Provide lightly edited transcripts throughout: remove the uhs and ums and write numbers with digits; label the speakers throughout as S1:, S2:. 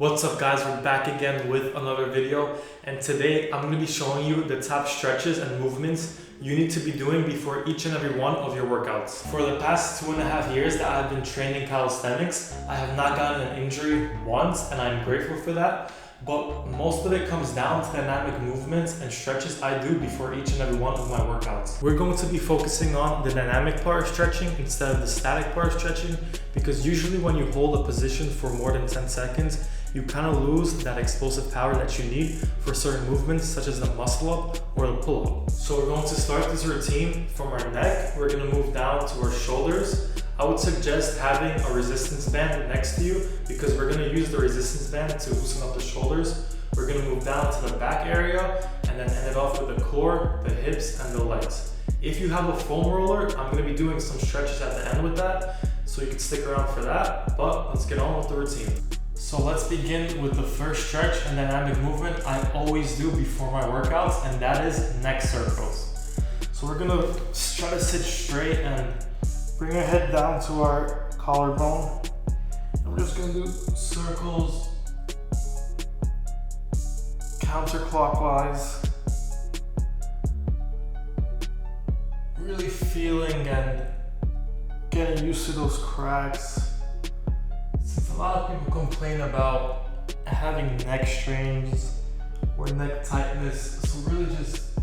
S1: What's up guys, we're back again with another video, and today I'm going to be showing you the top stretches and movements you need to be doing before each and every one of your workouts. For the past 2.5 years that I've been training calisthenics, I have not gotten an injury once, and I'm grateful for that. But most of it comes down to dynamic movements and stretches I do before each and every one of my workouts. We're going to be focusing on the dynamic part of stretching instead of the static part of stretching, because usually when you hold a position for more than 10 seconds, you kind of lose that explosive power that you need for certain movements such as the muscle up or the pull up. So we're going to start this routine from our neck. We're going to move down to our shoulders. I would suggest having a resistance band next to you because we're going to use the resistance band to loosen up the shoulders. We're going to move down to the back area and then end it off with the core, the hips, and the legs. If you have a foam roller, I'm going to be doing some stretches at the end with that, so you can stick around for that, but let's get on with the routine. So let's begin with the first stretch and dynamic movement I always do before my workouts, and that is neck circles. So we're going to try to sit straight and bring our head down to our collarbone. And we're just going to do circles counterclockwise. Really feeling and getting used to those cracks. Since a lot of people complain about having neck strains or neck tightness, so really just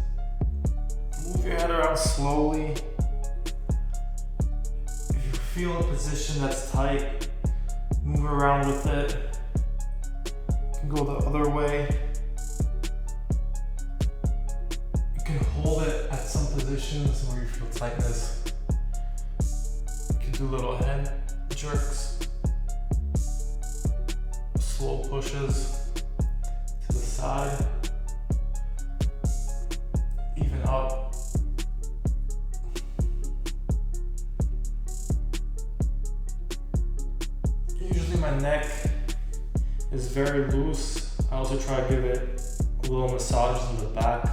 S1: move your head around slowly. Feel a position that's tight, move around with it. You can go the other way. You can hold it at some positions where you feel tightness. You can do little head jerks, slow pushes to the side, even up. My neck is very loose. I also try to give it a little massage in the back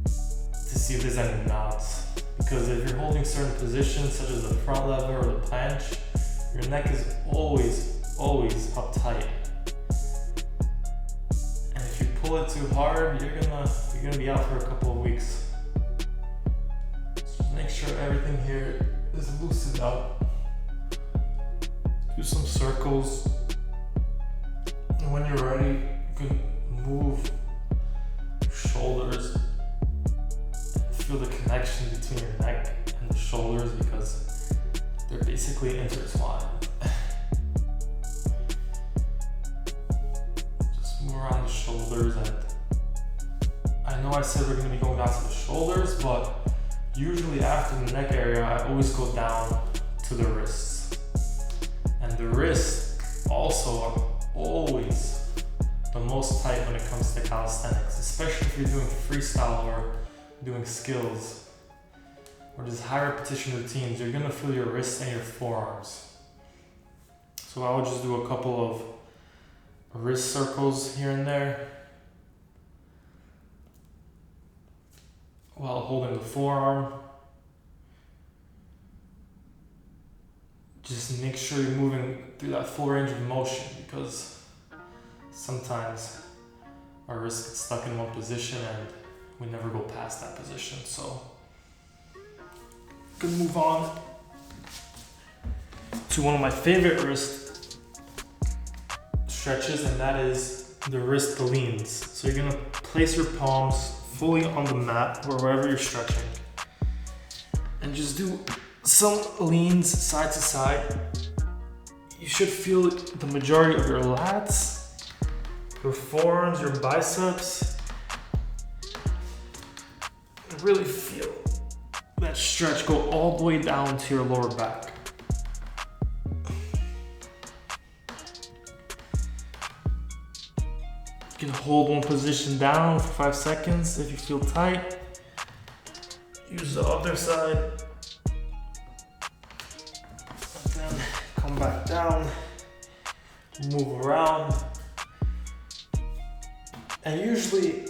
S1: to see if there's any knots. Because if you're holding certain positions such as the front lever or the planche, your neck is always uptight. And if you pull it too hard, you're gonna be out for a couple of weeks. So just make sure everything here is loosened up. Do some circles, and when you're ready, you can move your shoulders. Feel the connection between your neck and the shoulders because they're basically intertwined. Just move around the shoulders, and I know I said we're going to be going down to the shoulders, but usually after the neck area, I always go down to the wrists. And the wrists also are always the most tight when it comes to calisthenics, especially if you're doing freestyle or doing skills or just high repetition routines. You're gonna feel your wrists and your forearms. So I would just do a couple of wrist circles here and there while holding the forearm. Just make sure you're moving through that full range of motion, because sometimes our wrists get stuck in one position and we never go past that position. So gonna move on to one of my favorite wrist stretches, and that is the wrist leans. So you're gonna place your palms fully on the mat or wherever you're stretching and just do some leans side to side. You should feel the majority of your lats, your forearms, your biceps. And really feel that stretch go all the way down to your lower back. You can hold one position down for 5 seconds if you feel tight. Use the other side. Come back down, move around, and usually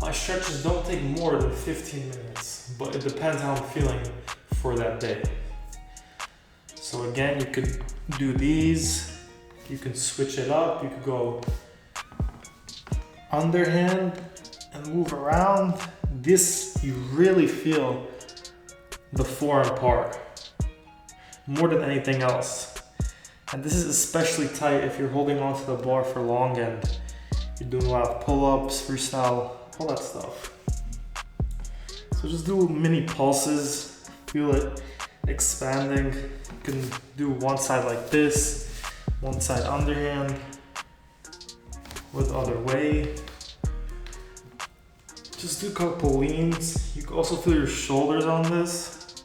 S1: my stretches don't take more than 15 minutes, but it depends how I'm feeling for that day. So again, you could do these You can switch it up. You could go underhand and move around. This, you really feel the forearm part more than anything else. And this is especially tight if you're holding onto the bar for long and you're doing a lot of pull-ups, freestyle, all that stuff. So just do mini pulses, feel it expanding. You can do one side like this, one side underhand, or the other way. Just do a couple leans. You can also feel your shoulders on this.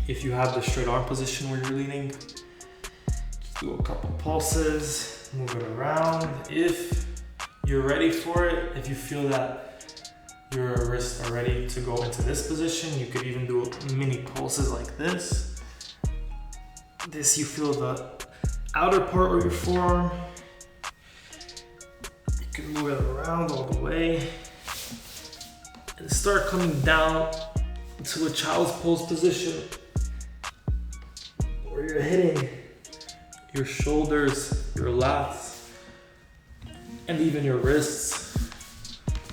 S1: If you have the straight arm position where you're leaning, just do a couple pulses, move it around. If you're ready for it, if you feel that your wrists are ready to go into this position, you could even do mini pulses like this. This, you feel the outer part of your forearm. You can move it around all the way and start coming down to a child's pose position where you're hitting your shoulders, your lats, and even your wrists.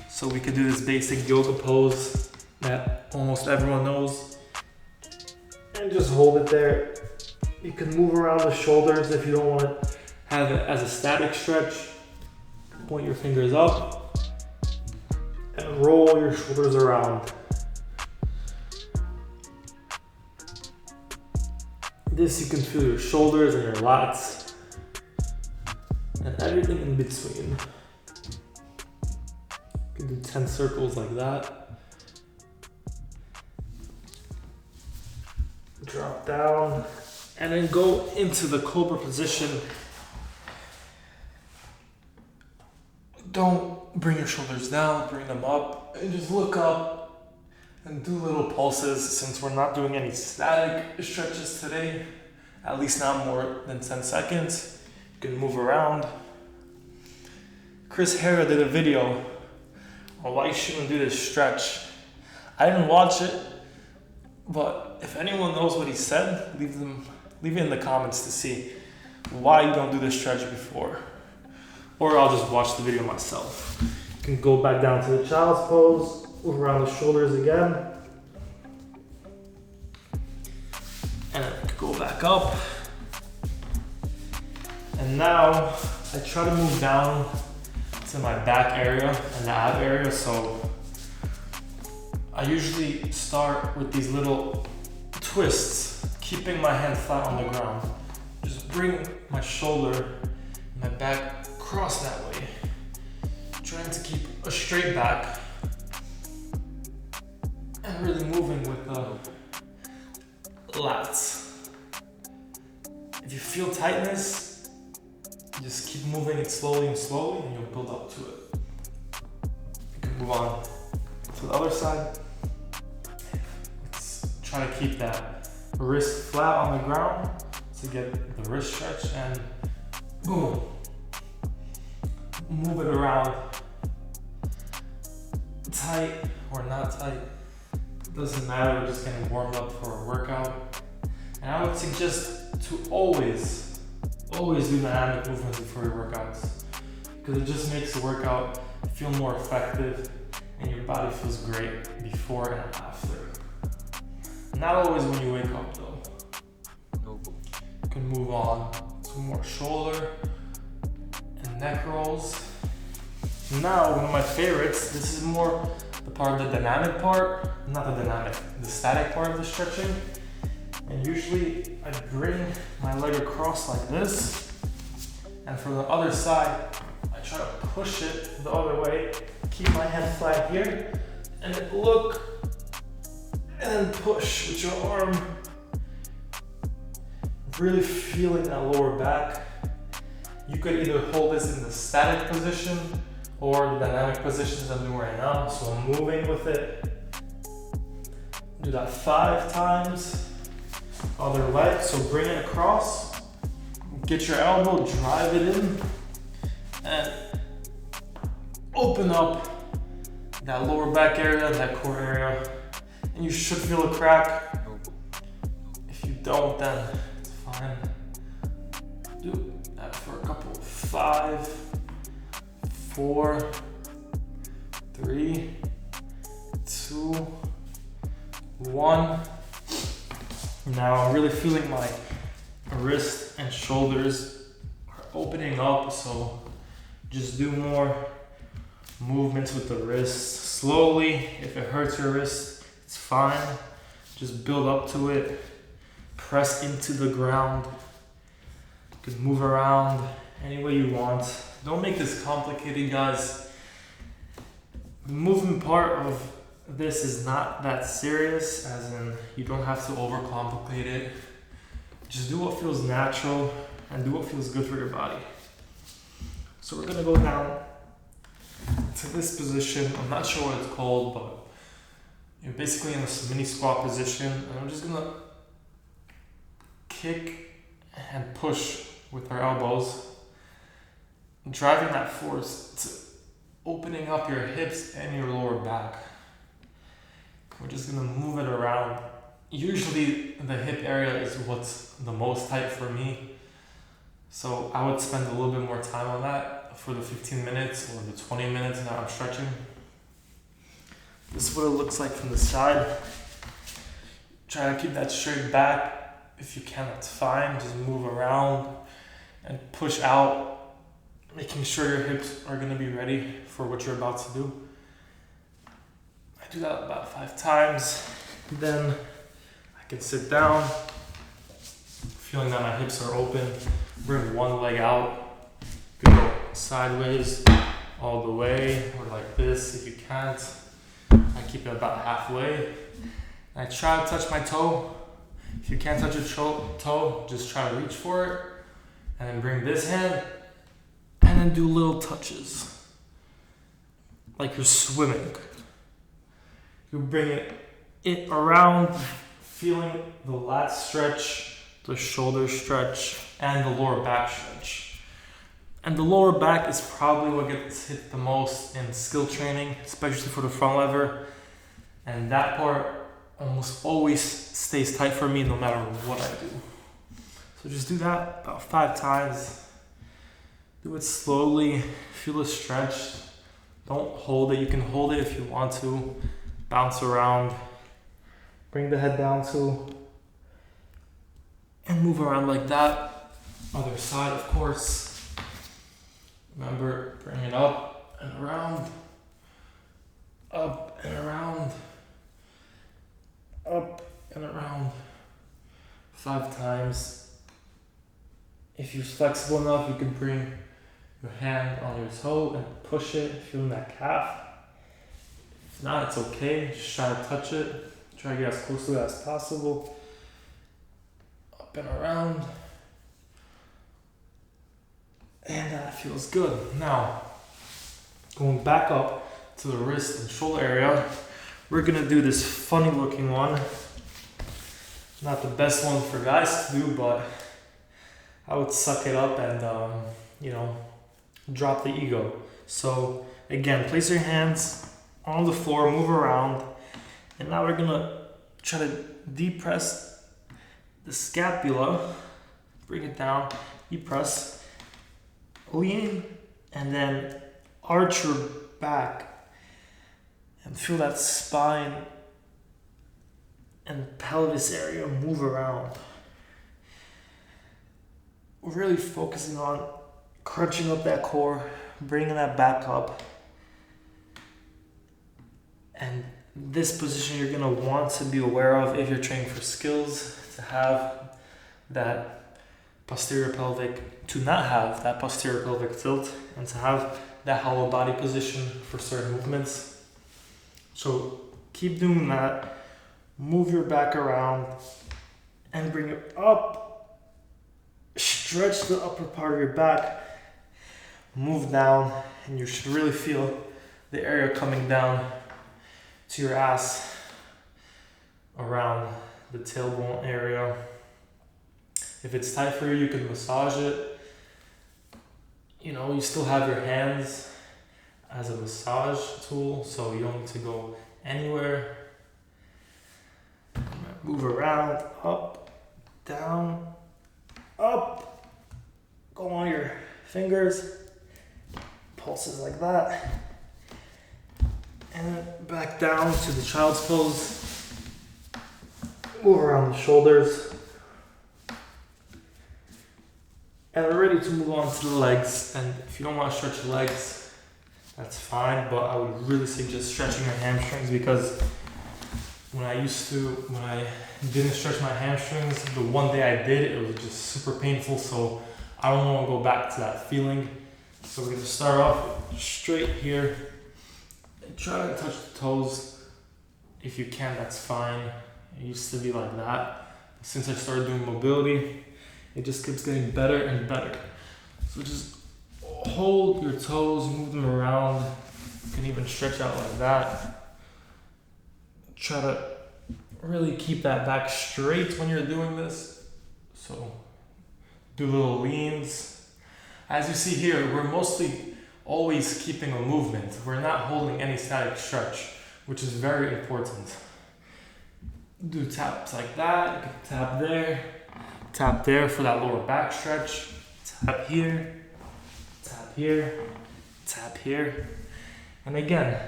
S1: So we could do this basic yoga pose that almost everyone knows. And just hold it there. You can move around the shoulders if you don't want to have it as a static stretch. Point your fingers up and roll your shoulders around. This, you can feel your shoulders and your lats and everything in between. You can do 10 circles like that. Drop down and then go into the cobra position. Don't bring your shoulders down, bring them up, and just look up and do little pulses. Since we're not doing any static stretches today, at least not more than 10 seconds, you can move around. Chris Hera did a video on why you shouldn't do this stretch. I didn't watch it, but if anyone knows what he said, leave it in the comments to see why you don't do this stretch before. Or I'll just watch the video myself. You can go back down to the child's pose, move around the shoulders again. And then go back up. And now I try to move down to my back area and the ab area. So I usually start with these little twists, keeping my hand flat on the ground. Just bring my shoulder and my back across that way. Trying to keep a straight back and really moving with the lats. If you feel tightness, just keep moving it slowly and slowly and you'll build up to it. You can move on to the other side. Let's try to keep that wrist flat on the ground to get the wrist stretch and boom. Move it around. Tight or not tight, doesn't matter, we're just getting warmed up for a workout. And I would suggest to always do dynamic movements before your workouts, because it just makes the workout feel more effective and your body feels great before and after. Not always when you wake up though. You can move on to more shoulder and neck rolls. Now, one of my favorites, this is more the part of the dynamic part, not the static part of the stretching. And usually I bring my leg across like this. And from the other side, I try to push it the other way, keep my hand flat here, and then look, and then push with your arm. Really feeling that lower back. You could either hold this in the static position or the dynamic positions I'm doing right now. So I'm moving with it. Do that 5 times. Other leg, so bring it across. Get your elbow, drive it in, and open up that lower back area, that core area. And you should feel a crack. If you don't, then it's fine. Do 5, 4, 3, 2, 1. Now I'm really feeling my wrist and shoulders are opening up, so just do more movements with the wrist slowly. If it hurts your wrist, it's fine. Just build up to it. Press into the ground. You can move around any way you want. Don't make this complicated, guys. The movement part of this is not that serious, as in you don't have to overcomplicate it. Just do what feels natural and do what feels good for your body. So we're gonna go down to this position. I'm not sure what it's called, but you're basically in this mini squat position, and I'm just gonna kick and push with our elbows, driving that force to opening up your hips and your lower back. We're just gonna move it around. Usually the hip area is what's the most tight for me, so I would spend a little bit more time on that for the 15 minutes or the 20 minutes that I'm stretching. This is what it looks like from the side. Try to keep that straight back. If you can, that's fine. Just move around and push out, making sure your hips are gonna be ready for what you're about to do. I do that about 5 times. Then I can sit down, feeling that my hips are open. Bring one leg out. You can go sideways all the way, or like this if you can't. I keep it about halfway. I try to touch my toe. If you can't touch your toe, just try to reach for it. And then bring this hand, and then do little touches. Like you're swimming. You bring it around, feeling the lat stretch, the shoulder stretch, and the lower back stretch. And the lower back is probably what gets hit the most in skill training, especially for the front lever. And that part almost always stays tight for me no matter what I do. So just do that about 5 times. Do it slowly, feel it stretch. Don't hold it. You can hold it if you want to. Bounce around. Bring the head down too. And move around like that. Other side, of course. Remember, bring it up and around. Up and around. Up and around. 5 times. If you're flexible enough, you can bring your hand on your toe and push it, feeling that calf. If not, it's okay. Just try to touch it. Try to get as close to it as possible. Up and around. And that feels good. Now, going back up to the wrist and shoulder area, we're gonna do this funny looking one. Not the best one for guys to do, but I would suck it up and, drop the ego. So again, place your hands on the floor, move around, and now we're gonna try to depress the scapula, bring it down, depress, lean, and then arch your back and feel that spine and pelvis area move around. We're really focusing on crunching up that core, bringing that back up. And this position you're gonna want to be aware of if you're training for skills, to have that posterior pelvic, to not have that posterior pelvic tilt, and to have that hollow body position for certain movements. So keep doing that. Move your back around and bring it up. Stretch the upper part of your back. Move down, and you should really feel the area coming down to your ass around the tailbone area. If it's tight for you, you can massage it. You still have your hands as a massage tool, so you don't need to go anywhere. Move around, up, down, up. Go on your fingers, pulses like that, and back down to the child's pose. Move around the shoulders. And we're ready to move on to the legs. And if you don't want to stretch your legs, that's fine, but I would really suggest stretching your hamstrings, because when I didn't stretch my hamstrings, the one day I did, it was just super painful, so I don't want to go back to that feeling. So we're going to start off straight here. And try to touch the toes. If you can, that's fine. It used to be like that. Since I started doing mobility, it just keeps getting better and better. So just hold your toes, move them around. You can even stretch out like that. Try to really keep that back straight when you're doing this. So do little leans. As you see here, we're mostly always keeping a movement. We're not holding any static stretch, which is very important. Do taps like that. You can tap there for that lower back stretch. Tap here, tap here, tap here. And again,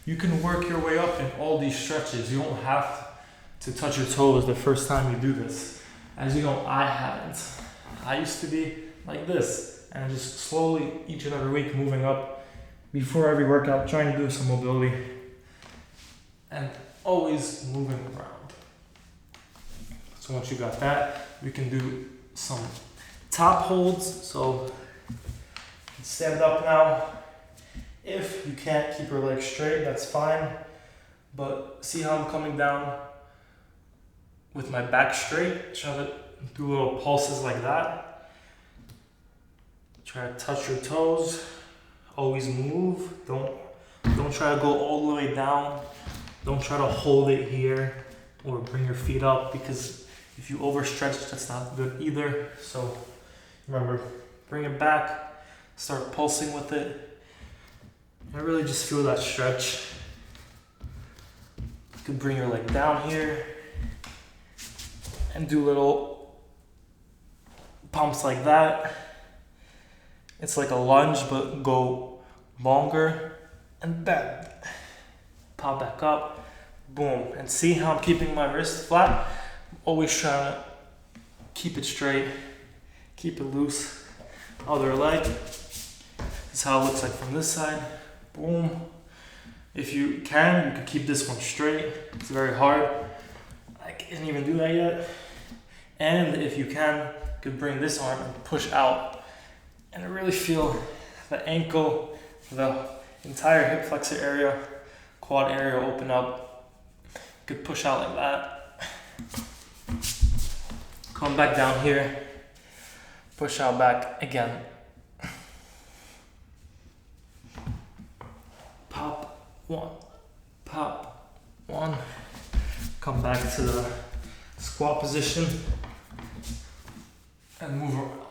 S1: you can work your way up in all these stretches. You don't have to touch your toes the first time you do this. As you know, I haven't. I used to be like this, and just slowly each and every week moving up before every workout, trying to do some mobility and always moving around. So once you got that, we can do some top holds. So stand up now. If you can't keep your legs straight, that's fine. But see how I'm coming down with my back straight? Try to do little pulses like that. Try to touch your toes. Always move. Don't try to go all the way down. Don't try to hold it here or bring your feet up, because if you overstretch, that's not good either. So remember, bring it back, start pulsing with it, and really just feel that stretch. You can bring your leg down here and do little pumps like that. It's like a lunge, but go longer and bend. Pop back up, boom. And see how I'm keeping my wrist flat? Always trying to keep it straight, keep it loose. Other leg. This is how it looks like from this side. Boom. If you can keep this one straight. It's very hard. I can't even do that yet. And if you can, you could bring this arm and push out. And really feel the ankle, the entire hip flexor area, quad area open up. You could push out like that. Come back down here, push out back again. Pop one. Come back to the squat position and move around.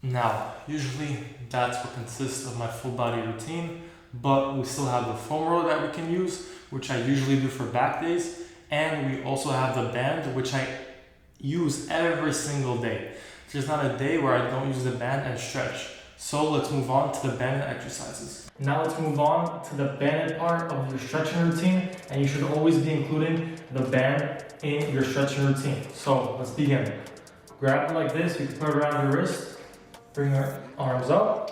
S1: Now, usually that's what consists of my full body routine, but we still have the foam roller that we can use, which I usually do for back days. And we also have the band, which I use every single day. There's not a day where I don't use the band and stretch. So let's move on to the banded exercises. Now let's move on to the banded part of your stretching routine, and you should always be including the band in your stretching routine. So let's begin. Grab it like this, you can put it around your wrist, bring your arms up,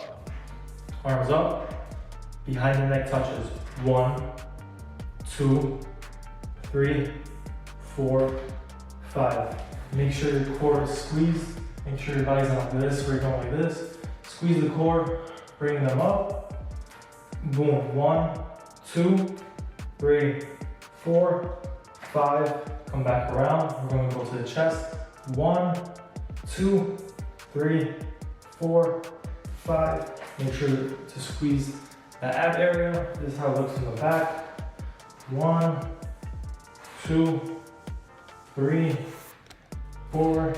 S1: behind the neck touches. 1, 2, 3, 4, 5. Make sure your core is squeezed. Make sure your body's not like this, we're going like this. Squeeze the core, bring them up. Boom. 1, 2, 3, 4, 5. Come back around. We're going to go to the chest. 1, 2, 3, 4, 5. Make sure to squeeze the ab area. This is how it looks in the back. 1, 2, 3, 4,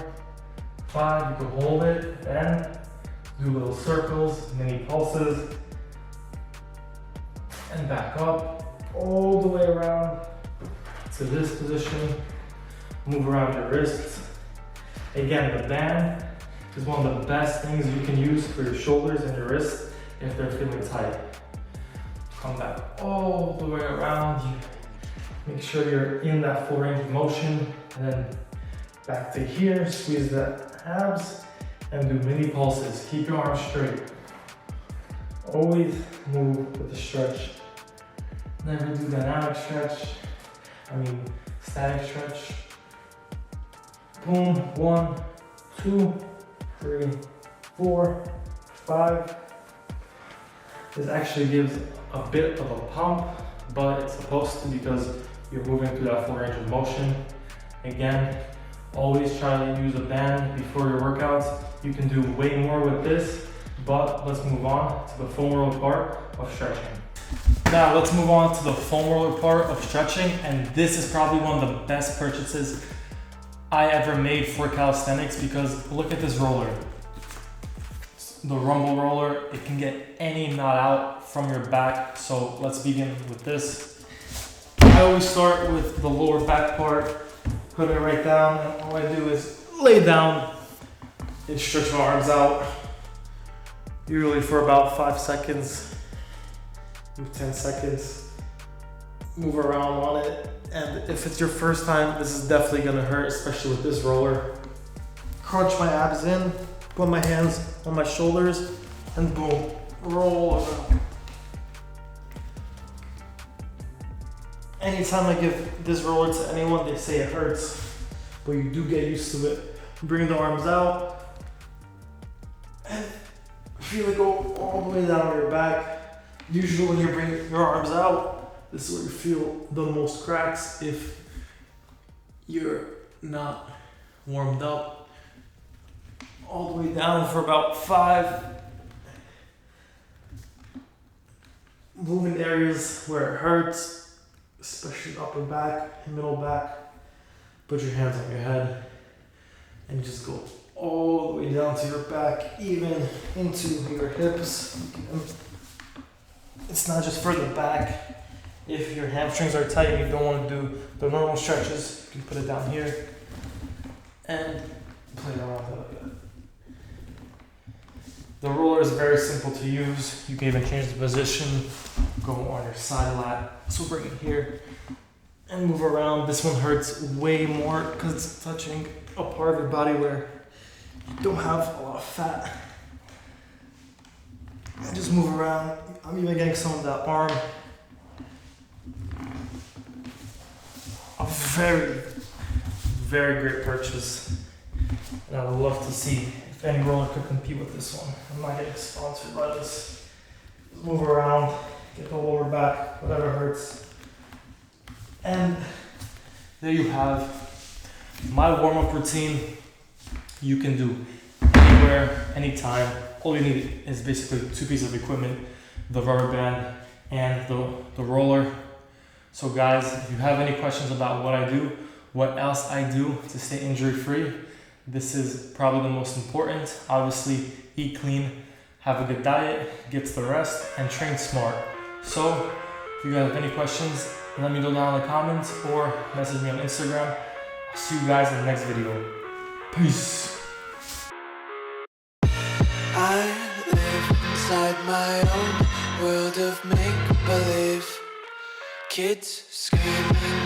S1: 5. You can hold it, then do little circles, mini pulses, and back up all the way around to this position. Move around your wrists. Again, the band is one of the best things you can use for your shoulders and your wrists if they're feeling tight. Come back all the way around. You make sure you're in that full range of motion, and then back to here, squeeze the abs and do mini pulses. Keep your arms straight. Always move with the stretch. Never do dynamic stretch. Static stretch. Boom, 1, 2, 3, 4, 5. This actually gives a bit of a pump, but it's supposed to because you're moving through that full range of motion. Again, always try to use a band before your workouts. You can do way more with this, but let's move on to the foam roller part of stretching. Now let's move on to the foam roller part of stretching, and this is probably one of the best purchases I ever made for calisthenics, because look at this roller. The rumble roller, it can get any knot out from your back. So let's begin with this. I always start with the lower back part, put it right down, and all I do is lay down and stretch my arms out, usually for about 5 seconds, 10 seconds, move around on it. And if it's your first time, this is definitely gonna hurt, especially with this roller. Crunch my abs in, put my hands on my shoulders, and boom, roll around. Anytime I give this roller to anyone, they say it hurts, but you do get used to it. Bring the arms out, and feel it go all the way down your back. Usually when you bring your arms out, this is where you feel the most cracks if you're not warmed up. All the way down for about 5. Moving areas where it hurts, especially upper back and middle back. Put your hands on your head and just go all the way down to your back, even into your hips. It's not just for the back. If your hamstrings are tight and you don't want to do the normal stretches, you can put it down here and play around with it. The roller is very simple to use. You can even change the position, go on your side lat. So bring it here and move around. This one hurts way more because it's touching a part of your body where you don't have a lot of fat. And just move around. I'm even getting some of that arm. A very, very great purchase. And I would love to see if any roller could compete with this one. I'm not getting sponsored by this. Just move around, get the lower back, whatever hurts. And there you have my warm-up routine. You can do anywhere, anytime. All you need is basically 2 pieces of equipment, the rubber band and the roller. So guys, if you have any questions about what I do, what else I do to stay injury-free, this is probably the most important. Obviously, eat clean, have a good diet, get to the rest, and train smart. So, if you guys have any questions, let me know down in the comments or message me on Instagram. I'll see you guys in the next video. Peace.
S2: I live inside my own world of make-believe. Kids scream